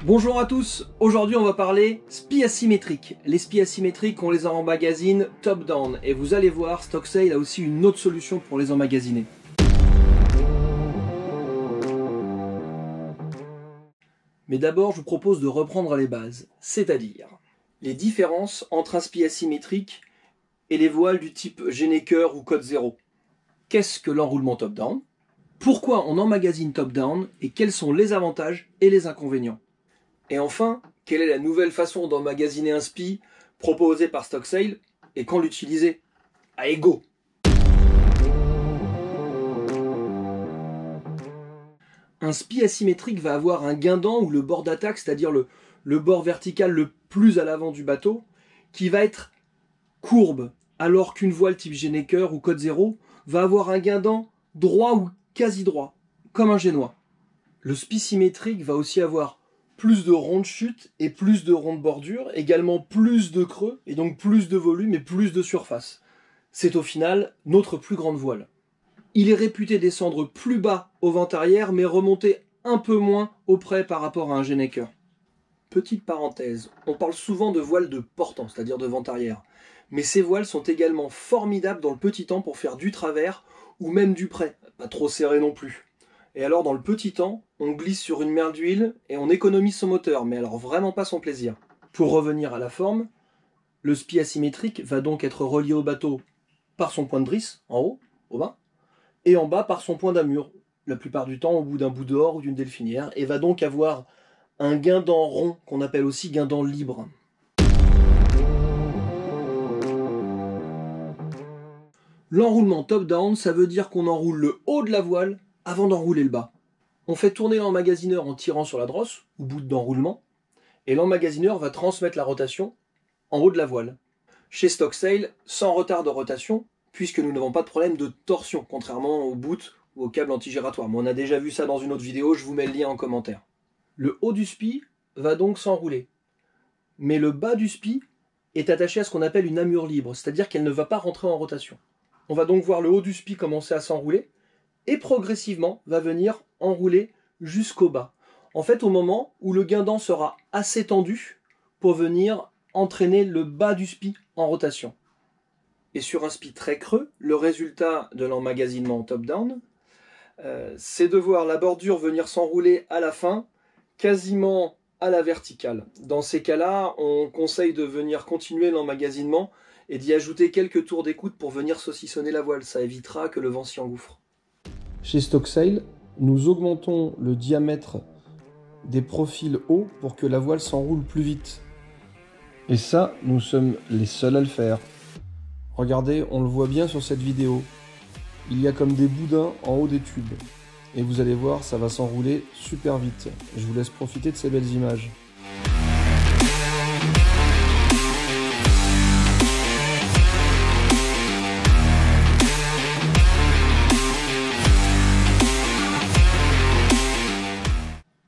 Bonjour à tous, aujourd'hui on va parler spies asymétriques. Les spies asymétriques, on les emmagasine top-down et vous allez voir, Stocksail a aussi une autre solution pour les emmagasiner. Mais d'abord je vous propose de reprendre les bases, c'est-à-dire les différences entre un spie asymétrique et les voiles du type Gennaker ou Code 0. Qu'est-ce que l'enroulement top-down? Pourquoi on emmagasine top-down et quels sont les avantages et les inconvénients? Et enfin, quelle est la nouvelle façon d'emmagasiner un spie proposée par Stocksail et quand l'utiliser? Allez, go! Un spie asymétrique va avoir un guindant ou le bord d'attaque, c'est-à-dire le bord vertical le plus à l'avant du bateau, qui va être courbe, alors qu'une voile type Gennaker ou Code 0 va avoir un guindant droit ou quasi droit, comme un génois. Le spie symétrique va aussi avoir plus de ronds de chute et plus de ronds de bordure, également plus de creux et donc plus de volume et plus de surface. C'est au final notre plus grande voile. Il est réputé descendre plus bas au vent arrière mais remonter un peu moins auprès par rapport à un Gennaker. Petite parenthèse, on parle souvent de voiles de portant, c'est-à-dire de vent arrière. Mais ces voiles sont également formidables dans le petit temps pour faire du travers ou même du près, pas trop serré non plus. Et alors dans le petit temps, on glisse sur une mer d'huile et on économise son moteur, mais alors vraiment pas son plaisir. Pour revenir à la forme, le spie asymétrique va donc être relié au bateau par son point de drisse, en haut, au bas, et en bas par son point d'amure, la plupart du temps au bout d'un bout d'or ou d'une delphinière, et va donc avoir un guindant rond qu'on appelle aussi guindant libre. L'enroulement top-down, ça veut dire qu'on enroule le haut de la voile avant d'enrouler le bas. On fait tourner l'emmagasineur en tirant sur la drosse, ou bout d'enroulement, et l'emmagasineur va transmettre la rotation en haut de la voile. Chez Stocksail, sans retard de rotation, puisque nous n'avons pas de problème de torsion, contrairement au boot ou au câble antigiratoire. Mais on a déjà vu ça dans une autre vidéo, je vous mets le lien en commentaire. Le haut du spie va donc s'enrouler, mais le bas du spie est attaché à ce qu'on appelle une amure libre, c'est-à-dire qu'elle ne va pas rentrer en rotation. On va donc voir le haut du spie commencer à s'enrouler, et progressivement va venir enrouler jusqu'au bas. En fait, au moment où le guindant sera assez tendu pour venir entraîner le bas du spie en rotation. Et sur un spie très creux, le résultat de l'emmagasinement top-down, c'est de voir la bordure venir s'enrouler à la fin, quasiment à la verticale. Dans ces cas-là, on conseille de venir continuer l'emmagasinement et d'y ajouter quelques tours d'écoute pour venir saucissonner la voile. Ça évitera que le vent s'y engouffre. Chez Stocksail, nous augmentons le diamètre des profils hauts pour que la voile s'enroule plus vite. Et ça, nous sommes les seuls à le faire. Regardez, on le voit bien sur cette vidéo. Il y a comme des boudins en haut des tubes. Et vous allez voir, ça va s'enrouler super vite. Je vous laisse profiter de ces belles images.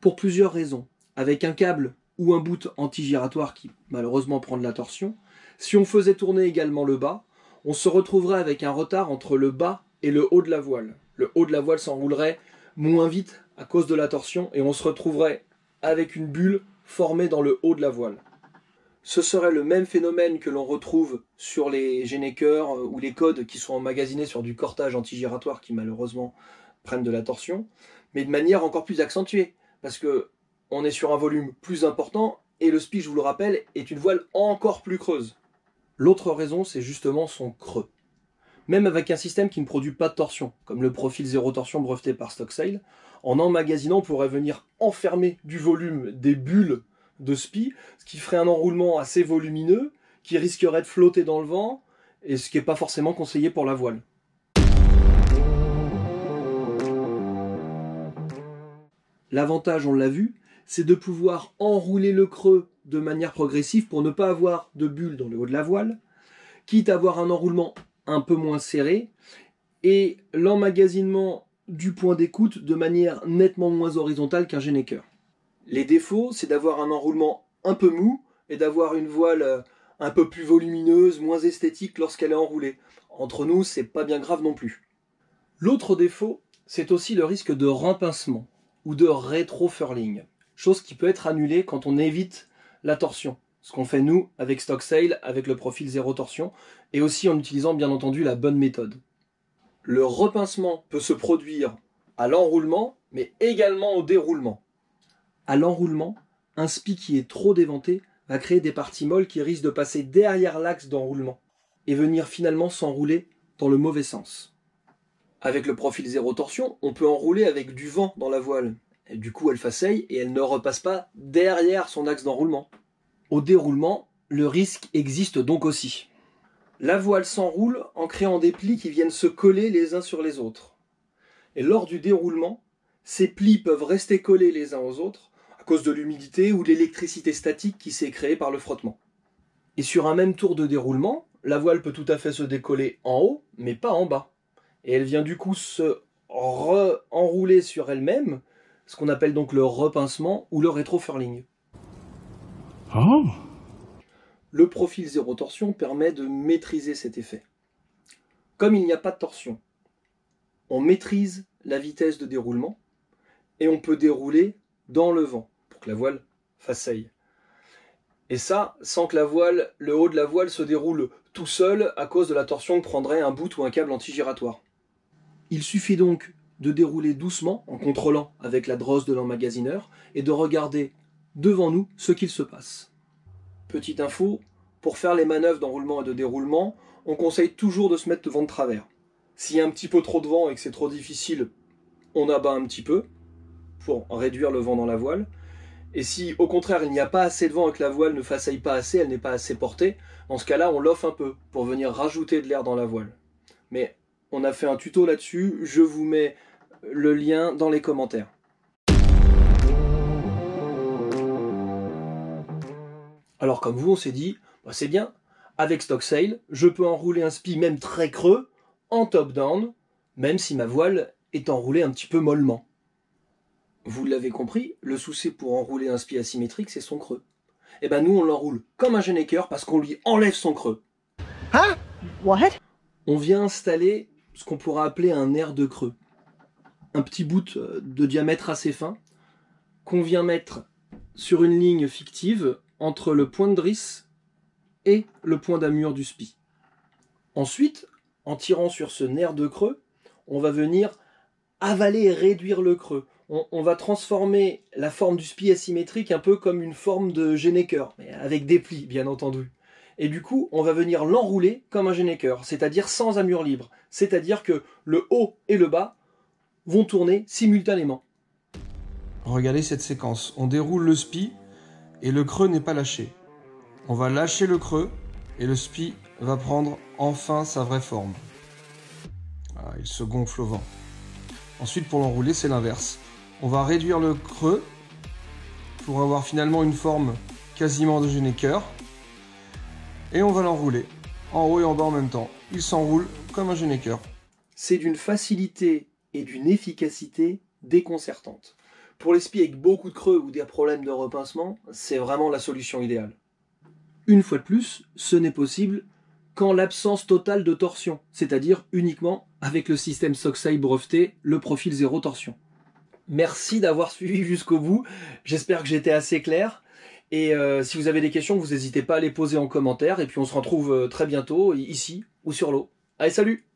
Pour plusieurs raisons. Avec un câble ou un boot anti-giratoire qui malheureusement prend de la torsion, si on faisait tourner également le bas, on se retrouverait avec un retard entre le bas et le haut de la voile. Le haut de la voile s'enroulerait moins vite à cause de la torsion et on se retrouverait avec une bulle formée dans le haut de la voile. Ce serait le même phénomène que l'on retrouve sur les Gennaker ou les codes qui sont emmagasinés sur du cortage anti-giratoire qui malheureusement prennent de la torsion, mais de manière encore plus accentuée. Parce que on est sur un volume plus important et le spie, je vous le rappelle, est une voile encore plus creuse. L'autre raison, c'est justement son creux. Même avec un système qui ne produit pas de torsion, comme le profil zéro torsion breveté par Stocksail, en emmagasinant, on pourrait venir enfermer du volume des bulles de spie, ce qui ferait un enroulement assez volumineux, qui risquerait de flotter dans le vent, et ce qui n'est pas forcément conseillé pour la voile. L'avantage, on l'a vu, c'est de pouvoir enrouler le creux de manière progressive pour ne pas avoir de bulles dans le haut de la voile, quitte à avoir un enroulement un peu moins serré, et l'emmagasinement du point d'écoute de manière nettement moins horizontale qu'un Gennaker. Les défauts, c'est d'avoir un enroulement un peu mou et d'avoir une voile un peu plus volumineuse, moins esthétique lorsqu'elle est enroulée. Entre nous, c'est pas bien grave non plus. L'autre défaut, c'est aussi le risque de rempincement ou de rétro-furling. chose qui peut être annulée quand on évite la torsion. Ce qu'on fait nous avec Stocksail, avec le profil zéro torsion, et aussi en utilisant bien entendu la bonne méthode. Le repincement peut se produire à l'enroulement, mais également au déroulement. À l'enroulement, un spi qui est trop déventé va créer des parties molles qui risquent de passer derrière l'axe d'enroulement et venir finalement s'enrouler dans le mauvais sens. Avec le profil zéro torsion, on peut enrouler avec du vent dans la voile. Et du coup, elle faceille et elle ne repasse pas derrière son axe d'enroulement. Au déroulement, le risque existe donc aussi. La voile s'enroule en créant des plis qui viennent se coller les uns sur les autres. Et lors du déroulement, ces plis peuvent rester collés les uns aux autres à cause de l'humidité ou de l'électricité statique qui s'est créée par le frottement. Et sur un même tour de déroulement, la voile peut tout à fait se décoller en haut, mais pas en bas. Et elle vient du coup se enrouler sur elle-même, ce qu'on appelle donc le repincement ou le rétro-furling. Oh. Le profil zéro torsion permet de maîtriser cet effet. Comme il n'y a pas de torsion, on maîtrise la vitesse de déroulement et on peut dérouler dans le vent pour que la voile faceille. Et ça, sans que le haut de la voile se déroule tout seul à cause de la torsion que prendrait un bout ou un câble antigiratoire. Il suffit donc de dérouler doucement en contrôlant avec la drosse de l'emmagasineur et de regarder devant nous ce qu'il se passe. Petite info, pour faire les manœuvres d'enroulement et de déroulement, on conseille toujours de se mettre devant de travers. S'il y a un petit peu trop de vent et que c'est trop difficile, on abat un petit peu pour réduire le vent dans la voile. Et si au contraire il n'y a pas assez de vent et que la voile ne faceille pas assez, elle n'est pas assez portée, dans ce cas-là on l'offre un peu pour venir rajouter de l'air dans la voile. Mais on a fait un tuto là-dessus, je vous mets le lien dans les commentaires. Alors comme vous, on s'est dit, c'est bien, avec Stocksail, je peux enrouler un spi même très creux, en top-down, même si ma voile est enroulée un petit peu mollement. Vous l'avez compris, le souci pour enrouler un spi asymétrique, c'est son creux. Et ben nous, on l'enroule comme un Genneker parce qu'on lui enlève son creux. Hein? What? On vient installer ce qu'on pourra appeler un air de creux. Un petit bout de diamètre assez fin qu'on vient mettre sur une ligne fictive entre le point de drisse et le point d'amure du spi. Ensuite, en tirant sur ce nerf de creux, on va venir avaler et réduire le creux. On va transformer la forme du spi asymétrique un peu comme une forme de Genneker, mais avec des plis, bien entendu. Et du coup, on va venir l'enrouler comme un Genneker, c'est-à-dire sans amure libre. C'est-à-dire que le haut et le bas vont tourner simultanément. Regardez cette séquence. On déroule le spi et le creux n'est pas lâché. On va lâcher le creux et le spi va prendre enfin sa vraie forme. Voilà, il se gonfle au vent. Ensuite, pour l'enrouler, c'est l'inverse. On va réduire le creux pour avoir finalement une forme quasiment de Genneker. Et on va l'enrouler en haut et en bas en même temps. Il s'enroule comme un Genneker. C'est d'une facilité et d'une efficacité déconcertante. Pour les spi avec beaucoup de creux ou des problèmes de repincement, c'est vraiment la solution idéale. Une fois de plus, ce n'est possible qu'en l'absence totale de torsion, c'est-à-dire uniquement avec le système Stocksail breveté, le profil zéro torsion. Merci d'avoir suivi jusqu'au bout, j'espère que j'étais assez clair. Et si vous avez des questions, vous n'hésitez pas à les poser en commentaire. Et puis on se retrouve très bientôt, ici ou sur l'eau. Allez, salut!